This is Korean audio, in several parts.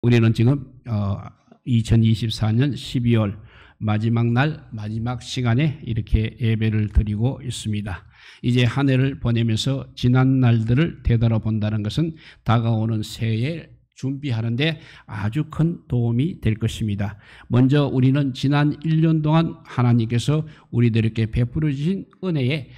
우리는 지금 2024년 12월 마지막 날 마지막 시간에 이렇게 예배를 드리고 있습니다. 이제 한 해를 보내면서 지난 날들을 되돌아본다는 것은 다가오는 새해 준비하는 데 아주 큰 도움이 될 것입니다. 먼저 우리는 지난 1년 동안 하나님께서 우리들에게 베풀어 주신 은혜에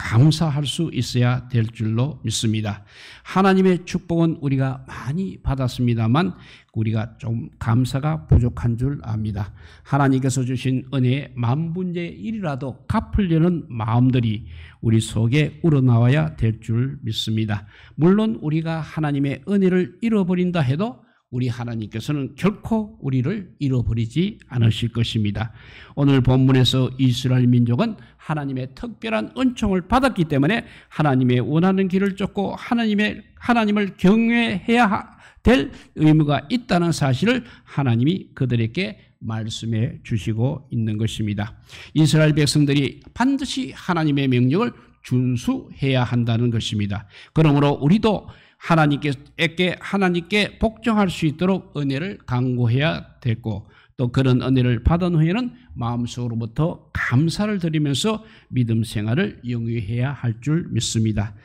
감사할 수 있어야 될 줄로 믿습니다. 하나님의 축복은 우리가 많이 받았습니다만 우리가 좀 감사가 부족한 줄 압니다. 하나님께서 주신 은혜의 10,000분의 1이라도 갚으려는 마음들이 우리 속에 우러나와야 될 줄 믿습니다. 물론 우리가 하나님의 은혜를 잃어버린다 해도 우리 하나님께서는 결코 우리를 잃어버리지 않으실 것입니다. 오늘 본문에서 이스라엘 민족은 하나님의 특별한 은총을 받았기 때문에 하나님의 원하는 길을 쫓고 하나님을 경외해야 될 의무가 있다는 사실을 하나님이 그들에게 말씀해 주시고 있는 것입니다. 이스라엘 백성들이 반드시 하나님의 명령을 준수해야 한다는 것입니다. 그러므로 우리도 하나님께 복종할 수 있도록 은혜를 강구해야 되고 또 그런 은혜를 받은 후에는 마음속으로부터 감사를 드리면서 믿음 생활을 영위해야 할 줄 믿습니다.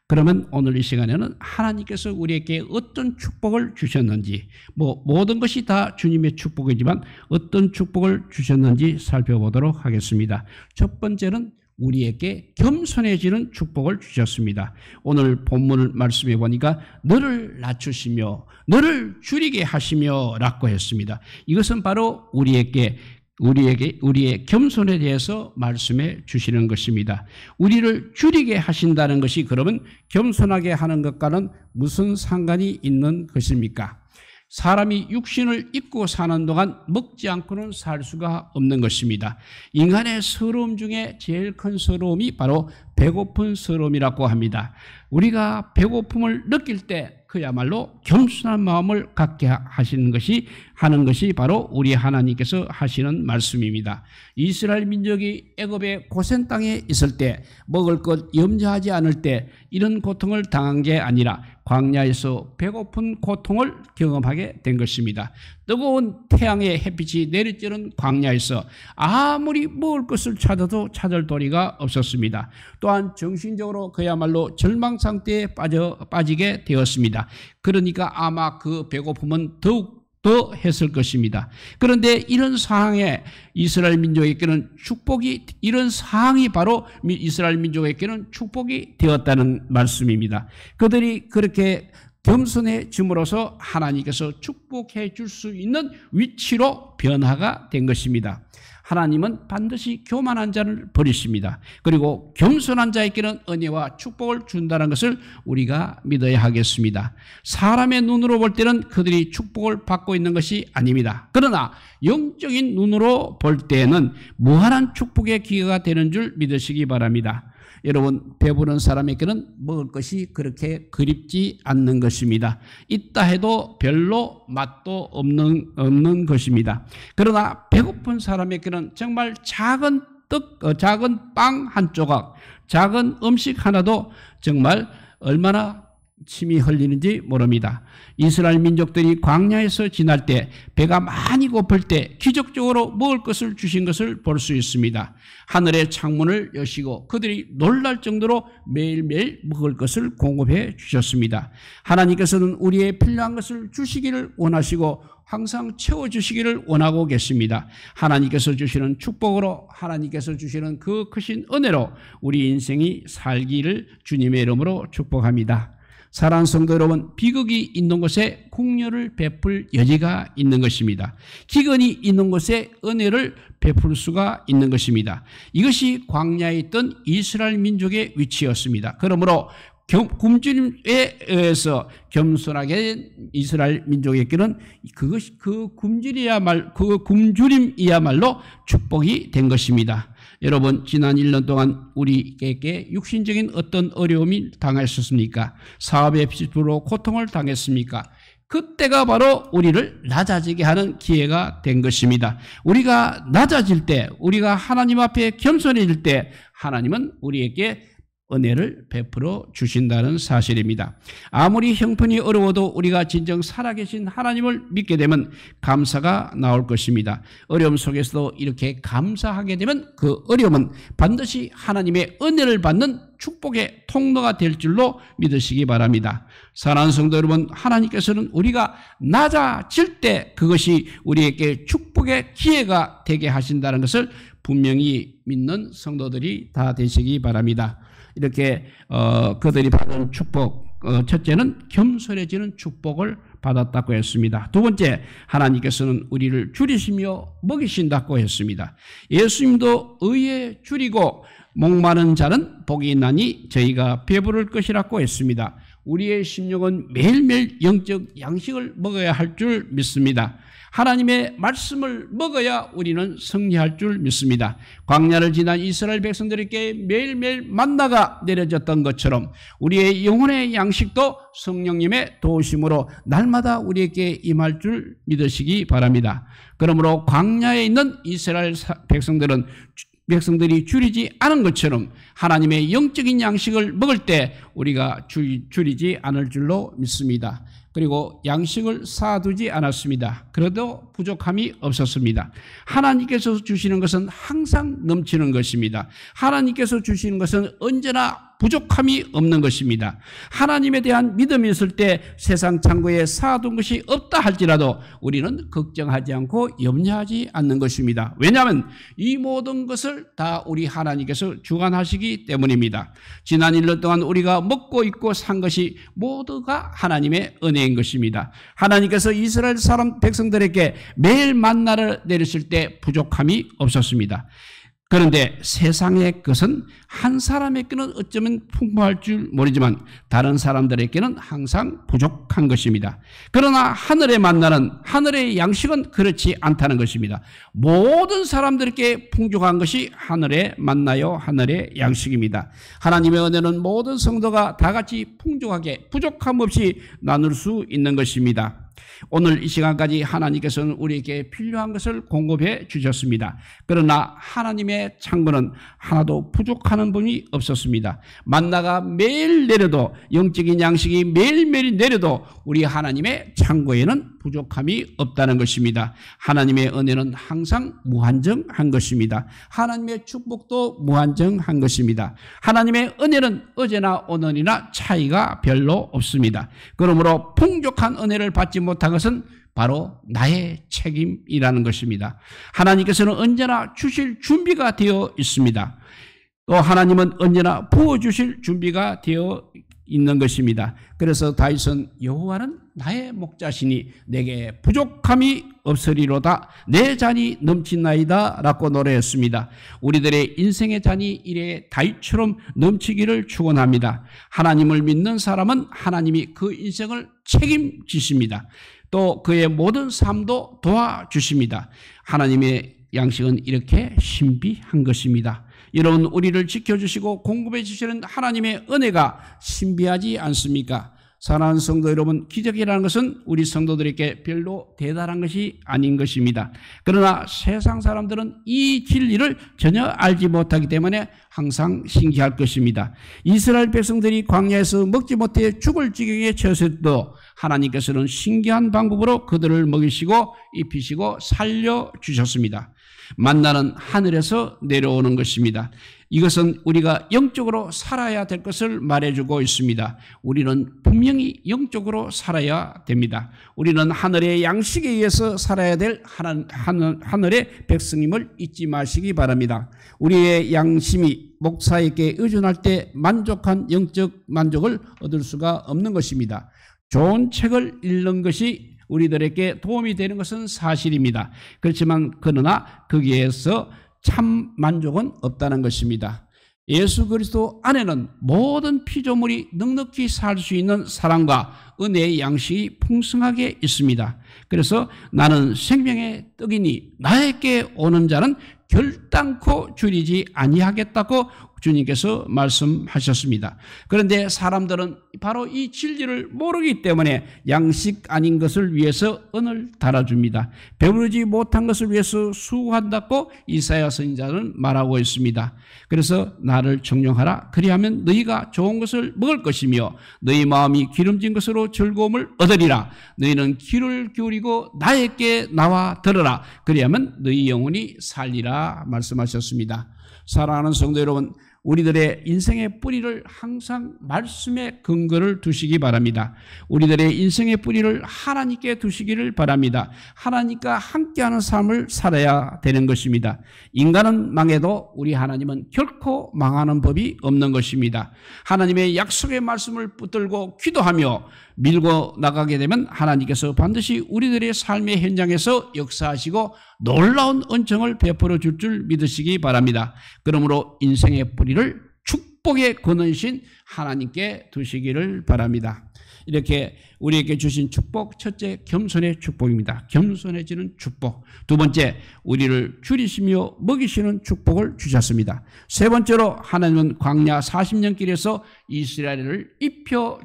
그러면 오늘 이 시간에는 하나님께서 우리에게 어떤 축복을 주셨는지 모든 것이 다 주님의 축복이지만 어떤 축복을 주셨는지 살펴보도록 하겠습니다. 첫 번째는 우리에게 겸손해지는 축복을 주셨습니다. 오늘 본문을 말씀해 보니까 너를 낮추시며 너를 줄이게 하시며 라고 했습니다. 이것은 바로 우리의 겸손에 대해서 말씀해 주시는 것입니다. 우리를 줄이게 하신다는 것이 그러면 겸손하게 하는 것과는 무슨 상관이 있는 것입니까? 사람이 육신을 입고 사는 동안 먹지 않고는 살 수가 없는 것입니다. 인간의 서러움 중에 제일 큰 서러움이 바로 배고픈 서러움이라고 합니다. 우리가 배고픔을 느낄 때 그야말로 겸손한 마음을 갖게 하는 것이 바로 우리 하나님께서 하시는 말씀입니다. 이스라엘 민족이 애굽의 고센 땅에 있을 때 먹을 것 염려하지 않을 때 이런 고통을 당한 게 아니라 광야에서 배고픈 고통을 경험하게 된 것입니다. 뜨거운 태양의 햇빛이 내리쬐는 광야에서 아무리 먹을 것을 찾아도 찾을 도리가 없었습니다. 또한 정신적으로 그야말로 절망 상태에 빠지게 되었습니다. 그러니까 아마 그 배고픔은 더욱 더 했을 것입니다. 그런데 이런 상황에 이스라엘 민족에게는 이런 상황이 바로 이스라엘 민족에게는 축복이 되었다는 말씀입니다. 그들이 그렇게 겸손해짐으로써 하나님께서 축복해 줄 수 있는 위치로 변화가 된 것입니다. 하나님은 반드시 교만한 자를 버리십니다. 그리고 겸손한 자에게는 은혜와 축복을 준다는 것을 우리가 믿어야 하겠습니다. 사람의 눈으로 볼 때는 그들이 축복을 받고 있는 것이 아닙니다. 그러나 영적인 눈으로 볼 때는 무한한 축복의 기회가 되는 줄 믿으시기 바랍니다. 여러분, 배부른 사람에게는 먹을 것이 그렇게 그립지 않는 것입니다. 있다 해도 별로 맛도 없는 것입니다. 그러나 배고픈 사람에게는 정말 작은 빵 한 조각, 작은 음식 하나도 정말 얼마나 침이 흘리는지 모릅니다. 이스라엘 민족들이 광야에서 지날 때 배가 많이 고플 때 기적적으로 먹을 것을 주신 것을 볼 수 있습니다. 하늘의 창문을 여시고 그들이 놀랄 정도로 매일매일 먹을 것을 공급해 주셨습니다. 하나님께서는 우리의 필요한 것을 주시기를 원하시고 항상 채워주시기를 원하고 계십니다. 하나님께서 주시는 축복으로 하나님께서 주시는 그 크신 은혜로 우리 인생이 살기를 주님의 이름으로 축복합니다. 사랑하는 성도 여러분, 비극이 있는 곳에 긍휼을 베풀 여지가 있는 것입니다. 기근이 있는 곳에 은혜를 베풀 수가 있는 것입니다. 이것이 광야에 있던 이스라엘 민족의 위치였습니다. 그러므로 굶주림에 의해서 겸손하게 된 이스라엘 민족에게는 그 굶주림이야말로 축복이 된 것입니다. 여러분, 지난 1년 동안 우리에게 육신적인 어떤 어려움이 당했었습니까? 사업에 빚으로 고통을 당했습니까? 그때가 바로 우리를 낮아지게 하는 기회가 된 것입니다. 우리가 낮아질 때, 우리가 하나님 앞에 겸손해질 때 하나님은 우리에게 은혜를 베풀어 주신다는 사실입니다. 아무리 형편이 어려워도 우리가 진정 살아계신 하나님을 믿게 되면 감사가 나올 것입니다. 어려움 속에서도 이렇게 감사하게 되면 그 어려움은 반드시 하나님의 은혜를 받는 축복의 통로가 될 줄로 믿으시기 바랍니다. 사랑하는 성도 여러분, 하나님께서는 우리가 낮아질 때 그것이 우리에게 축복의 기회가 되게 하신다는 것을 분명히 믿는 성도들이 다 되시기 바랍니다. 이렇게 그들이 받은 축복, 첫째는 겸손해지는 축복을 받았다고 했습니다. 두 번째, 하나님께서는 우리를 줄이시며 먹이신다고 했습니다. 예수님도 의에 줄이고 목마른 자는 복이 있나니 저희가 배부를 것이라고 했습니다. 우리의 심령은 매일매일 영적 양식을 먹어야 할 줄 믿습니다. 하나님의 말씀을 먹어야 우리는 승리할 줄 믿습니다. 광야를 지난 이스라엘 백성들에게 매일매일 만나가 내려졌던 것처럼 우리의 영혼의 양식도 성령님의 도우심으로 날마다 우리에게 임할 줄 믿으시기 바랍니다. 그러므로 광야에 있는 이스라엘 백성들이 줄이지 않은 것처럼 하나님의 영적인 양식을 먹을 때 우리가 줄이지 않을 줄로 믿습니다. 그리고 양식을 쌓아두지 않았습니다. 그래도 부족함이 없었습니다. 하나님께서 주시는 것은 항상 넘치는 것입니다. 하나님께서 주시는 것은 언제나 부족함이 없는 것입니다. 하나님에 대한 믿음이 있을 때 세상 창고에 쌓아둔 것이 없다 할지라도 우리는 걱정하지 않고 염려하지 않는 것입니다. 왜냐하면 이 모든 것을 다 우리 하나님께서 주관하시기 때문입니다. 지난 1년 동안 우리가 먹고 입고 산 것이 모두가 하나님의 은혜인 것입니다. 하나님께서 이스라엘 백성들에게 매일 만나를 내리실 때 부족함이 없었습니다. 그런데 세상의 것은 한 사람에게는 어쩌면 풍부할 줄 모르지만 다른 사람들에게는 항상 부족한 것입니다. 그러나 하늘의 만나는, 하늘의 양식은 그렇지 않다는 것입니다. 모든 사람들에게 풍족한 것이 하늘의 만나요, 하늘의 양식입니다. 하나님의 은혜는 모든 성도가 다 같이 풍족하게 부족함 없이 나눌 수 있는 것입니다. 오늘 이 시간까지 하나님께서는 우리에게 필요한 것을 공급해 주셨습니다. 그러나 하나님의 창고는 하나도 부족하는 분이 없었습니다. 만나가 매일 내려도, 영적인 양식이 매일매일 내려도 우리 하나님의 창고에는 부족함이 없다는 것입니다. 하나님의 은혜는 항상 무한정한 것입니다. 하나님의 축복도 무한정한 것입니다. 하나님의 은혜는 어제나 오늘이나 차이가 별로 없습니다. 그러므로 풍족한 은혜를 받지 못한 것은 바로 나의 책임이라는 것입니다. 하나님께서는 언제나 주실 준비가 되어 있습니다. 또 하나님은 언제나 부어주실 준비가 되어 있는 것입니다. 그래서 다윗은 여호와는 나의 목자시니 내게 부족함이 없으리로다. 내 잔이 넘치나이다 라고 노래했습니다. 우리들의 인생의 잔이 이래 다윗처럼 넘치기를 축원합니다. 하나님을 믿는 사람은 하나님이 그 인생을 책임지십니다. 또 그의 모든 삶도 도와주십니다. 하나님의 양식은 이렇게 신비한 것입니다. 여러분, 우리를 지켜주시고 공급해 주시는 하나님의 은혜가 신비하지 않습니까? 사랑하는 성도 여러분, 기적이라는 것은 우리 성도들에게 별로 대단한 것이 아닌 것입니다. 그러나 세상 사람들은 이 진리를 전혀 알지 못하기 때문에 항상 신기할 것입니다. 이스라엘 백성들이 광야에서 먹지 못해 죽을 지경에 처했을 때도 하나님께서는 신기한 방법으로 그들을 먹이시고 입히시고 살려주셨습니다. 만나는 하늘에서 내려오는 것입니다. 이것은 우리가 영적으로 살아야 될 것을 말해주고 있습니다. 우리는 분명히 영적으로 살아야 됩니다. 우리는 하늘의 양식에 의해서 살아야 될 하늘의 백성임을 잊지 마시기 바랍니다. 우리의 양심이 목사에게 의존할 때 만족한 영적 만족을 얻을 수가 없는 것입니다. 좋은 책을 읽는 것이 우리들에게 도움이 되는 것은 사실입니다. 그렇지만 그러나 거기에서 참 만족은 없다는 것입니다. 예수 그리스도 안에는 모든 피조물이 넉넉히 살 수 있는 사랑과 은혜의 양식이 풍성하게 있습니다. 그래서 나는 생명의 떡이니 나에게 오는 자는 결단코 줄이지 아니하겠다고 주님께서 말씀하셨습니다. 그런데 사람들은 바로 이 진리를 모르기 때문에 양식 아닌 것을 위해서 은을 달아줍니다. 배부르지 못한 것을 위해서 수고한다고 이사야 선지자는 말하고 있습니다. 그래서 나를 청종하라. 그리하면 너희가 좋은 것을 먹을 것이며 너희 마음이 기름진 것으로 즐거움을 얻으리라. 너희는 귀를 기울이고 나에게 나와 들으라. 그리하면 너희 영혼이 살리라 말씀하셨습니다. 사랑하는 성도 여러분, 우리들의 인생의 뿌리를 항상 말씀에 근거를 두시기 바랍니다. 우리들의 인생의 뿌리를 하나님께 두시기를 바랍니다. 하나님과 함께하는 삶을 살아야 되는 것입니다. 인간은 망해도 우리 하나님은 결코 망하는 법이 없는 것입니다. 하나님의 약속의 말씀을 붙들고 기도하며 밀고 나가게 되면 하나님께서 반드시 우리들의 삶의 현장에서 역사하시고 놀라운 은총을 베풀어 줄 줄 믿으시기 바랍니다. 그러므로 인생의 뿌리를 축복의 근원이신 하나님께 두시기를 바랍니다. 이렇게 우리에게 주신 축복, 첫째 겸손의 축복입니다. 겸손해지는 축복. 두 번째, 우리를 줄이시며 먹이시는 축복을 주셨습니다. 세 번째로 하나님은 광야 40년 길에서 이스라엘을 입혀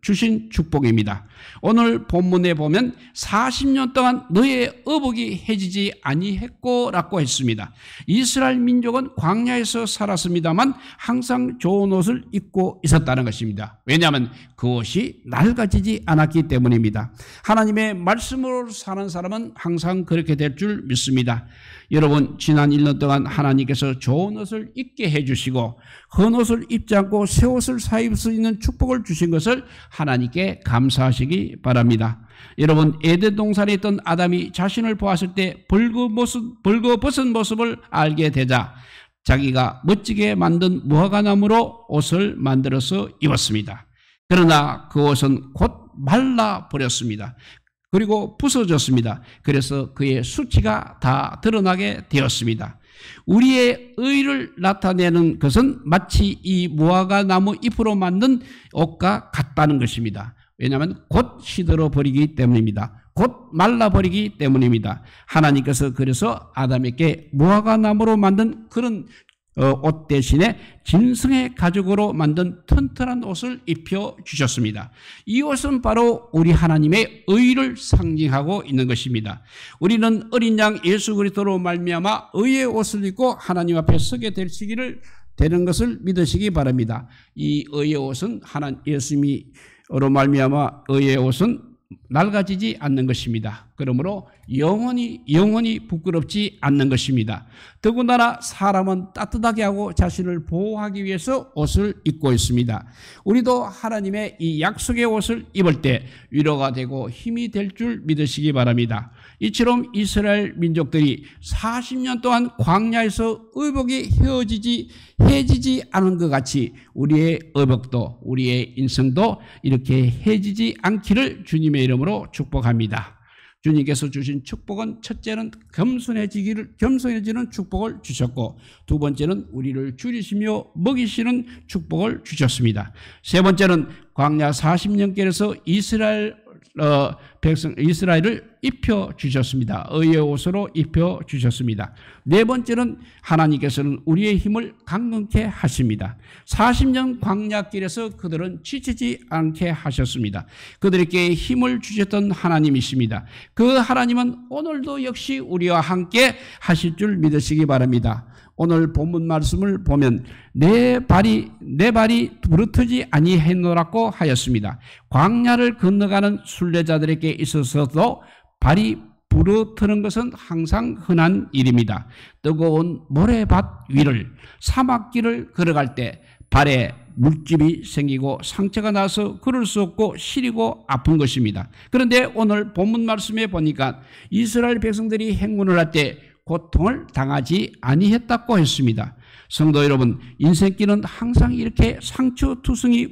주신 축복입니다. 오늘 본문에 보면 40년 동안 너의 어복이 해지지 아니했고 라고 했습니다. 이스라엘 민족은 광야에서 살았습니다만 항상 좋은 옷을 입고 있었다는 것입니다. 왜냐하면 그 옷이 낡아지지 않았기 때문입니다. 하나님의 말씀으로 사는 사람은 항상 그렇게 될 줄 믿습니다. 여러분, 지난 1년 동안 하나님께서 좋은 옷을 입게 해주시고 헌 옷을 입지 않고 새 옷을 사입을 수 있는 축복을 주신 것을 하나님께 감사하시기 바랍니다. 여러분, 에덴 동산에 있던 아담이 자신을 보았을 때 벌거벗은 모습을 알게 되자 자기가 멋지게 만든 무화과나무로 옷을 만들어서 입었습니다. 그러나 그 옷은 곧 말라버렸습니다. 그리고 부서졌습니다. 그래서 그의 수치가 다 드러나게 되었습니다. 우리의 의를 나타내는 것은 마치 이 무화과나무 잎으로 만든 옷과 같다는 것입니다. 왜냐하면 곧 시들어버리기 때문입니다. 곧 말라버리기 때문입니다. 하나님께서 그래서 아담에게 무화과나무로 만든 그런 옷 대신에 진성의 가죽으로 만든 튼튼한 옷을 입혀 주셨습니다. 이 옷은 바로 우리 하나님의 의를 상징하고 있는 것입니다. 우리는 어린 양 예수 그리스도로 말미암아 의의 옷을 입고 하나님 앞에 서게 되는 것을 믿으시기 바랍니다. 이 의의 옷은 예수님으로 말미암아 의의 옷은 낡아지지 않는 것입니다. 그러므로 영원히 부끄럽지 않는 것입니다. 더군다나 사람은 따뜻하게 하고 자신을 보호하기 위해서 옷을 입고 있습니다. 우리도 하나님의 이 약속의 옷을 입을 때 위로가 되고 힘이 될 줄 믿으시기 바랍니다. 이처럼 이스라엘 민족들이 40년 동안 광야에서 의복이 해지지 않은 것 같이 우리의 의복도 우리의 인생도 이렇게 해지지 않기를 주님의 이름으로 축복합니다. 주님께서 주신 축복은 첫째는 겸손해지는 축복을 주셨고 두 번째는 우리를 줄이시며 먹이시는 축복을 주셨습니다. 세 번째는 광야 40년길에서 이스라엘을 입혀 주셨습니다. 의의 옷으로 입혀 주셨습니다. 네 번째는 하나님께서는 우리의 힘을 강건케 하십니다. 40년 광야길에서 그들은 지치지 않게 하셨습니다. 그들에게 힘을 주셨던 하나님이십니다. 그 하나님은 오늘도 역시 우리와 함께 하실 줄 믿으시기 바랍니다. 오늘 본문 말씀을 보면 내 발이 부르트지 아니했노라고 하였습니다. 광야를 건너가는 순례자들에게 있어서도 발이 부르트는 것은 항상 흔한 일입니다. 뜨거운 모래밭 위를 사막길을 걸어갈 때 발에 물집이 생기고 상처가 나서 걸을 수 없고 시리고 아픈 것입니다. 그런데 오늘 본문 말씀에 보니까 이스라엘 백성들이 행군을 할 때 고통을 당하지 아니했다고 했습니다. 성도 여러분, 인생길은 항상 이렇게 상처투성이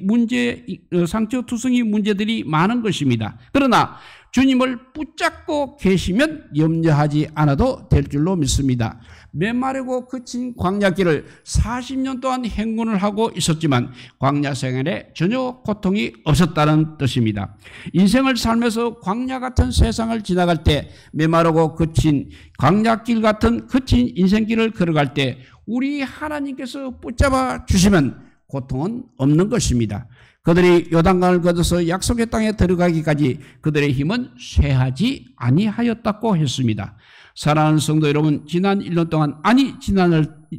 문제들이 많은 것입니다. 그러나 주님을 붙잡고 계시면 염려하지 않아도 될 줄로 믿습니다. 메마르고 그친 광야길을 40년 동안 행군을 하고 있었지만 광야 생활에 전혀 고통이 없었다는 뜻입니다. 인생을 살면서 광야 같은 세상을 지나갈 때 메마르고 그친 광야길 같은 그친 인생길을 걸어갈 때 우리 하나님께서 붙잡아 주시면 고통은 없는 것입니다. 그들이 요단강을 건너서 약속의 땅에 들어가기까지 그들의 힘은 쇠하지 아니하였다고 했습니다. 사랑하는 성도 여러분, 지난 1년 동안,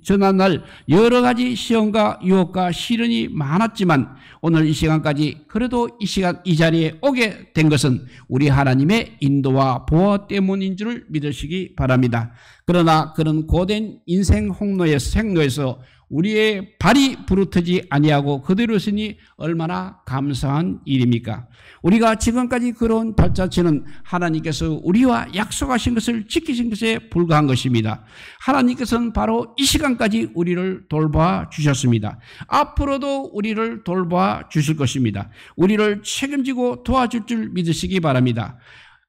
지난날 여러 가지 시험과 유혹과 시련이 많았지만 오늘 이 시간까지 그래도 이 자리에 오게 된 것은 우리 하나님의 인도와 보호 때문인 줄 믿으시기 바랍니다. 그러나 그런 고된 인생 생로에서 우리의 발이 부르트지 아니하고 그대로 있으니 얼마나 감사한 일입니까? 우리가 지금까지 걸어온 발자취는 하나님께서 우리와 약속하신 것을 지키신 것에 불과한 것입니다. 하나님께서는 바로 이 시간까지 우리를 돌봐 주셨습니다. 앞으로도 우리를 돌봐 주실 것입니다. 우리를 책임지고 도와줄 줄 믿으시기 바랍니다.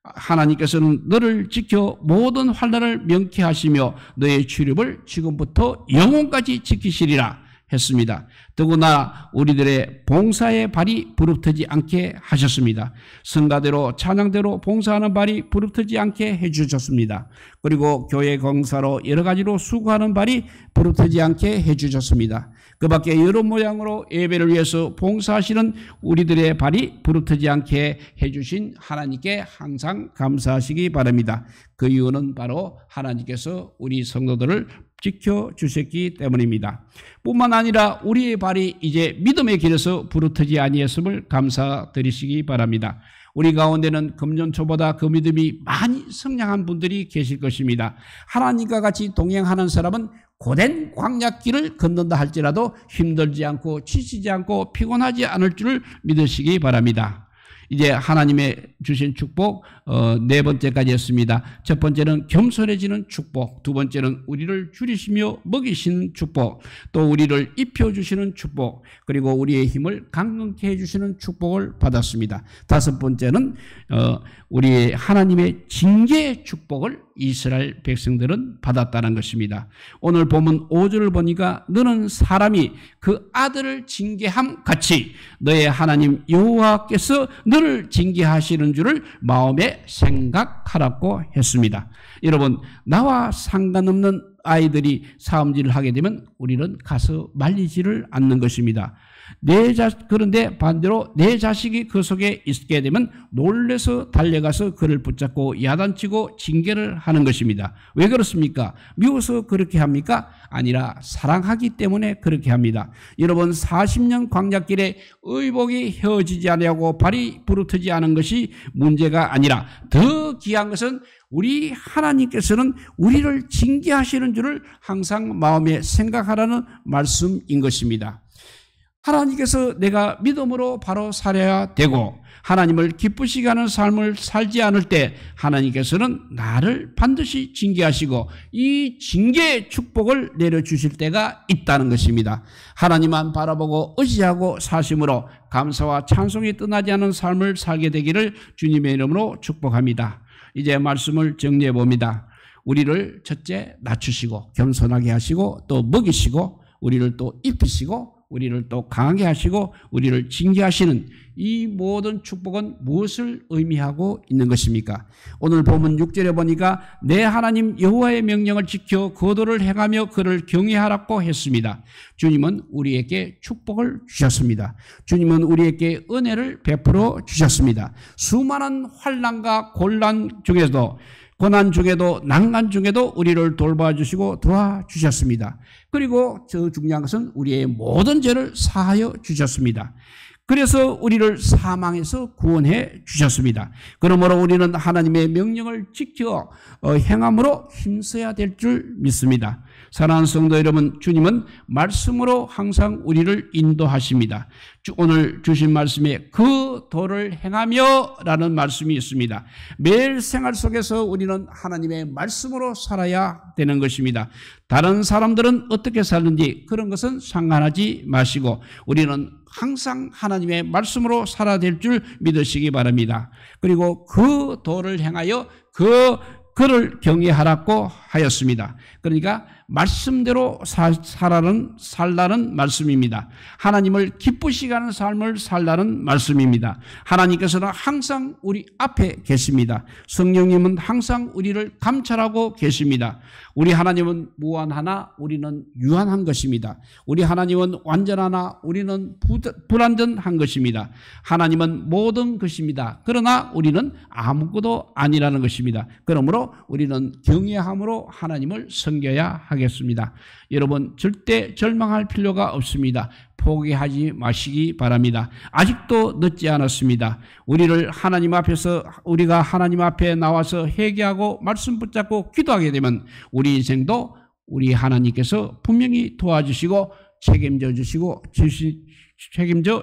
하나님께서는 너를 지켜 모든 환난을 명쾌하시며 너의 출입을 지금부터 영원까지 지키시리라 했습니다. 더구나 우리들의 봉사의 발이 부르트지 않게 하셨습니다. 성가대로 찬양대로 봉사하는 발이 부르트지 않게 해주셨습니다. 그리고 교회 공사로 여러 가지로 수고하는 발이 부르트지 않게 해주셨습니다. 그 밖에 여러 모양으로 예배를 위해서 봉사하시는 우리들의 발이 부르트지 않게 해주신 하나님께 항상 감사하시기 바랍니다. 그 이유는 바로 하나님께서 우리 성도들을 지켜주셨기 때문입니다. 뿐만 아니라 우리의 발이 이제 믿음의 길에서 부르트지 아니했음을 감사드리시기 바랍니다. 우리 가운데는 금년초보다 그 믿음이 많이 성장한 분들이 계실 것입니다. 하나님과 같이 동행하는 사람은 고된 광야길을 걷는다 할지라도 힘들지 않고 지치지 않고 피곤하지 않을 줄 믿으시기 바랍니다. 이제 하나님의 주신 축복 네 번째까지 했습니다. 첫 번째는 겸손해지는 축복, 두 번째는 우리를 줄이시며 먹이시는 축복, 또 우리를 입혀주시는 축복, 그리고 우리의 힘을 강건케 해주시는 축복을 받았습니다. 다섯 번째는 우리 하나님의 징계의 축복을 이스라엘 백성들은 받았다는 것입니다. 오늘 본문 5절을 보니까 너는 사람이 그 아들을 징계함 같이 너의 하나님 여호와께서 너를 징계하시는 줄을 마음에 생각하라고 했습니다. 여러분, 나와 상관없는 아이들이 싸움질을 하게 되면 우리는 가서 말리지를 않는 것입니다. 그런데 반대로 내 자식이 그 속에 있게 되면 놀래서 달려가서 그를 붙잡고 야단치고 징계를 하는 것입니다. 왜 그렇습니까? 미워서 그렇게 합니까? 아니라 사랑하기 때문에 그렇게 합니다. 여러분, 40년 광야길에 의복이 헤어지지 아니하고 발이 부르트지 않은 것이 문제가 아니라 더 귀한 것은 우리 하나님께서는 우리를 징계하시는 줄을 항상 마음에 생각하라는 말씀인 것입니다. 하나님께서 내가 믿음으로 바로 살아야 되고 하나님을 기쁘시게 하는 삶을 살지 않을 때 하나님께서는 나를 반드시 징계하시고 이 징계의 축복을 내려주실 때가 있다는 것입니다. 하나님만 바라보고 의지하고 사심으로 감사와 찬송이 떠나지 않은 삶을 살게 되기를 주님의 이름으로 축복합니다. 이제 말씀을 정리해 봅니다. 우리를 첫째 낮추시고 겸손하게 하시고 또 먹이시고 우리를 또 입히시고 우리를 또 강하게 하시고 우리를 징계하시는 이 모든 축복은 무엇을 의미하고 있는 것입니까? 오늘 본문 6절에 보니까 내 하나님 여호와의 명령을 지켜 거도를 행하며 그를 경외하라고 했습니다. 주님은 우리에게 축복을 주셨습니다. 주님은 우리에게 은혜를 베풀어 주셨습니다. 수많은 환난과 고난 중에도 난간 중에도 우리를 돌봐주시고 도와주셨습니다. 그리고 더 중요한 것은 우리의 모든 죄를 사하여 주셨습니다. 그래서 우리를 사망에서 구원해 주셨습니다. 그러므로 우리는 하나님의 명령을 지켜 행함으로 힘써야 될 줄 믿습니다. 사랑하는 성도 여러분, 주님은 말씀으로 항상 우리를 인도하십니다. 오늘 주신 말씀에 그 도를 행하며 라는 말씀이 있습니다. 매일 생활 속에서 우리는 하나님의 말씀으로 살아야 되는 것입니다. 다른 사람들은 어떻게 살는지 그런 것은 상관하지 마시고 우리는 항상 하나님의 말씀으로 살아야 될 줄 믿으시기 바랍니다. 그리고 그 도를 행하여 그를 경외하라고 하였습니다. 그러니까 말씀대로 살라는 말씀입니다. 하나님을 기쁘시게 하는 삶을 살라는 말씀입니다. 하나님께서는 항상 우리 앞에 계십니다. 성령님은 항상 우리를 감찰하고 계십니다. 우리 하나님은 무한하나 우리는 유한한 것입니다. 우리 하나님은 완전하나 우리는 불완전한 것입니다. 하나님은 모든 것입니다. 그러나 우리는 아무것도 아니라는 것입니다. 그러므로 우리는 경외함으로 하나님을 섬겨야 하겠습니다. 여러분, 절대 절망할 필요가 없습니다. 포기하지 마시기 바랍니다. 아직도 늦지 않았습니다. 우리가 하나님 앞에 나와서 회개하고 말씀 붙잡고 기도하게 되면 우리 인생도 우리 하나님께서 분명히 도와주시고 책임져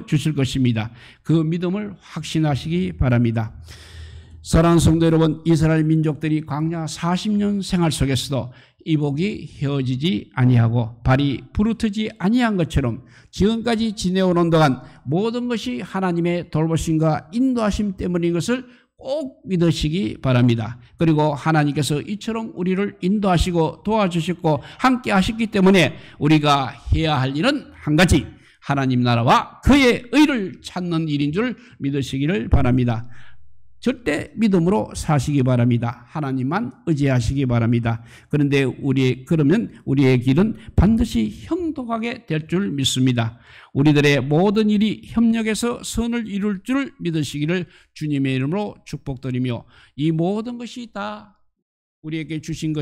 주실 것입니다. 그 믿음을 확신하시기 바랍니다. 사랑하는 성도 여러분, 이스라엘 민족들이 광야 40년 생활 속에서도 이복이 헤어지지 아니하고 발이 부르트지 아니한 것처럼 지금까지 지내오는 동안 모든 것이 하나님의 돌보심과 인도하심 때문인 것을 꼭 믿으시기 바랍니다. 그리고 하나님께서 이처럼 우리를 인도하시고 도와주셨고 함께 하셨기 때문에 우리가 해야 할 일은 한 가지, 하나님 나라와 그의 의를 찾는 일인 줄 믿으시기를 바랍니다. 절대 믿음으로 사시기 바랍니다. 하나님만 의지하시기 바랍니다. 그런데 그러면 우리의 길은 반드시 형통하게 될 줄 믿습니다. 우리들의 모든 일이 협력해서 선을 이룰 줄 믿으시기를 주님의 이름으로 축복드리며, 이 모든 것이 다 우리에게 주신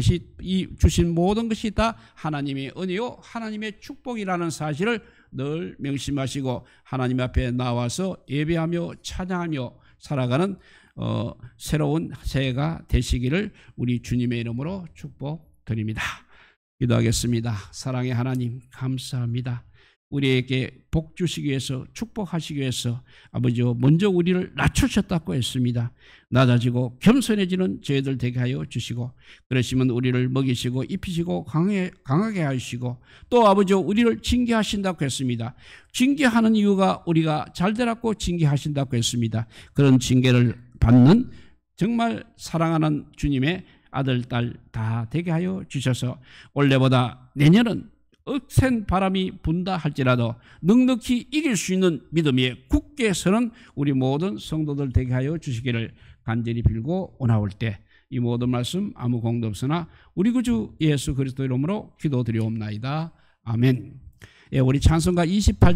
모든 것이 다 하나님의 은혜요 하나님의 축복이라는 사실을 늘 명심하시고 하나님 앞에 나와서 예배하며 찬양하며 살아가는 새로운 새해가 되시기를 우리 주님의 이름으로 축복드립니다. 기도하겠습니다. 사랑의 하나님, 감사합니다. 우리에게 복 주시기 위해서, 축복하시기 위해서 아버지요 먼저 우리를 낮추셨다고 했습니다. 낮아지고 겸손해지는 저희들 되게 하여 주시고, 그러시면 우리를 먹이시고 입히시고 강하게 하시고, 또 아버지요 우리를 징계하신다고 했습니다. 징계하는 이유가 우리가 잘되라고 징계하신다고 했습니다. 그런 징계를 받는 정말 사랑하는 주님의 아들, 딸 다 되게 하여 주셔서 올해보다 내년은 억센 바람이 분다 할지라도 넉넉히 이길 수 있는 믿음에 굳게 서는 우리 모든 성도들 되게 하여 주시기를 간절히 빌고 오나올 때 이 모든 말씀 아무 공도 없으나 우리 구주 예수 그리스도 이름으로 기도드리옵나이다. 아멘. 우리 찬송가 28